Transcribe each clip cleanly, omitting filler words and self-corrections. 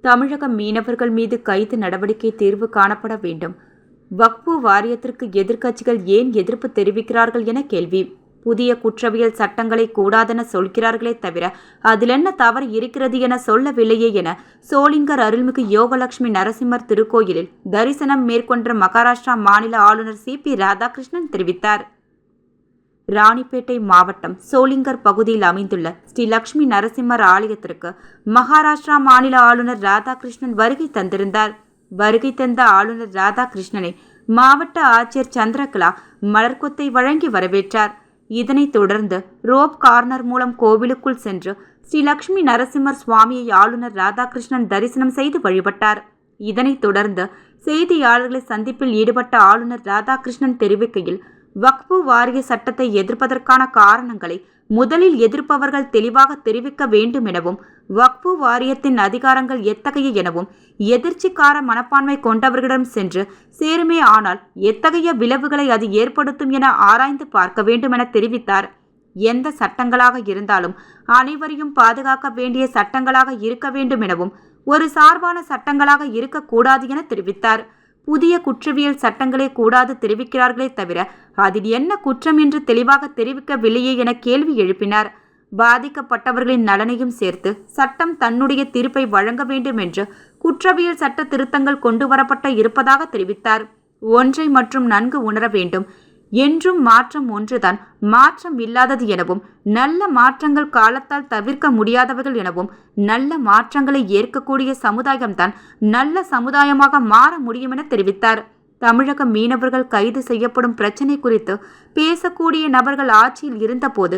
தமிழக மீனவர்கள் மீது கைது நடவடிக்கை தீர்வு காணப்பட வேண்டும். வக்ஃபு வாரியத்திற்கு எதிர்க்கட்சிகள் ஏன் எதிர்ப்பு தெரிவிக்கிறார்கள் என கேள்வி. புதிய குற்றவியல் சட்டங்களை கூடாதென சொல்கிறார்களே தவிர அதில் என்ன தவறு இருக்கிறது என சொல்லவில்லையே என சோளிங்கர் அருள்மிகு யோகலட்சுமி நரசிம்மர் திருக்கோயிலில் தரிசனம் மேற்கொண்ட மகாராஷ்டிரா மாநில ஆளுநர் CP ராதாகிருஷ்ணன் தெரிவித்தார். ராணிப்பேட்டை மாவட்டம் சோளிங்கர் பகுதியில் அமைந்துள்ள ஸ்ரீ லட்சுமி நரசிம்மர் ஆலயத்திற்கு மகாராஷ்டிரா மாநில ஆளுநர் ராதாகிருஷ்ணன் வருகை தந்திருந்தார். வருகை தந்த ஆளுநர் ராதாகிருஷ்ணனை மாவட்ட ஆட்சியர் சந்திரகலா மலர்கொத்தை வழங்கி வரவேற்றார். இதனைத் தொடர்ந்து ரோப் கார்னர் மூலம் கோவிலுக்குள் சென்று ஸ்ரீ லட்சுமி நரசிம்மர் சுவாமியை ஆளுநர் ராதாகிருஷ்ணன் தரிசனம் செய்து வழிபட்டார். இதனைத் தொடர்ந்து செய்தியாளர்களை சந்திப்பில் ஈடுபட்ட ஆளுநர் ராதாகிருஷ்ணன் தெரிவிக்கையில், வக்ஃபு வாரிய சட்டத்தை எதிர்ப்பதற்கான காரணங்களை முதலில் எதிர்ப்பவர்கள் தெளிவாக தெரிவிக்க வேண்டும் எனவும், வக்ஃபு வாரியத்தின் அதிகாரங்கள் எத்தகைய எனவும் எதிர்ச்சிக்கார மனப்பான்மை கொண்டவர்களிடம் சென்று சேருமே ஆனால் எத்தகைய விளைவுகளை அது ஏற்படுத்தும் என ஆராய்ந்து பார்க்க வேண்டும் என தெரிவித்தார். எந்த சட்டங்களாக இருந்தாலும் அனைவரையும் பாதுகாக்க வேண்டிய சட்டங்களாக இருக்க வேண்டும் எனவும், ஒரு சார்பான சட்டங்களாக இருக்கக்கூடாது என தெரிவித்தார். புதிய குற்றவியல் சட்டங்களே கூடாது தெரிவிக்கிறார்களே தவிர அதில் என்ன குற்றம் என்று தெளிவாக தெரிவிக்கவில்லையே என கேள்வி எழுப்பினார். பாதிக்கப்பட்டவர்களின் நலனையும் சேர்த்து சட்டம் தன்னுடைய தீர்ப்பை வழங்க வேண்டும் என்று குற்றவியல் சட்ட திருத்தங்கள் கொண்டு வரப்பட்ட இருப்பதாக தெரிவித்தார். ஒன்றை மற்றும் நன்கு உணர வேண்டும். என்றும் மாற்றம் ஒன்றுதான் மாற்றம் இல்லாதது எனவும், நல்ல மாற்றங்கள் காலத்தால் தவிர்க்க முடியாதவர்கள் எனவும், நல்ல மாற்றங்களை ஏற்கக்கூடிய சமுதாயம்தான் நல்ல சமுதாயமாக மாற முடியும் என தெரிவித்தார். தமிழக மீனவர்கள் கைது செய்யப்படும் பிரச்சினை குறித்து பேசக்கூடிய நபர்கள் ஆட்சியில் இருந்தபோது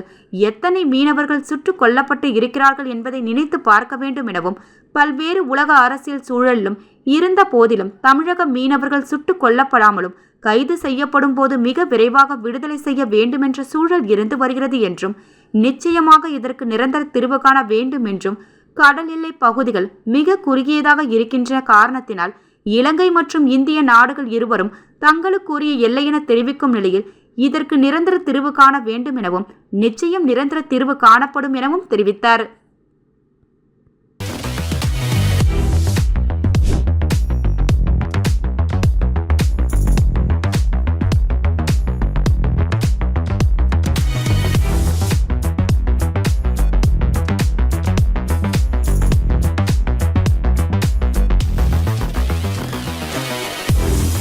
எத்தனை மீனவர்கள் சுட்டுக் கொல்லப்பட்டு இருக்கிறார்கள் என்பதை நினைத்து பார்க்க வேண்டும் எனவும், பல்வேறு உலக அரசியல் சூழலிலும் இருந்த போதிலும் தமிழக மீனவர்கள் சுட்டுக் கொல்லப்படாமலும் கைது செய்யப்படும் போது மிக விரைவாக விடுதலை செய்ய வேண்டும் என்ற சூழல் இருந்து வருகிறது என்றும், நிச்சயமாக இதற்கு நிரந்தர தீர்வு காண வேண்டும் என்றும், கடல் எல்லை பகுதிகள் மிக குறுகியதாக இருக்கின்ற காரணத்தினால் இலங்கை மற்றும் இந்திய நாடுகள் இருவரும் தங்களுக்குரிய எல்லை என தெரிவிக்கும் நிலையில் இதற்கு நிரந்தர தீர்வு காண வேண்டும் எனவும், நிச்சயம் நிரந்தர தீர்வு காணப்படும் எனவும் தெரிவித்தார்.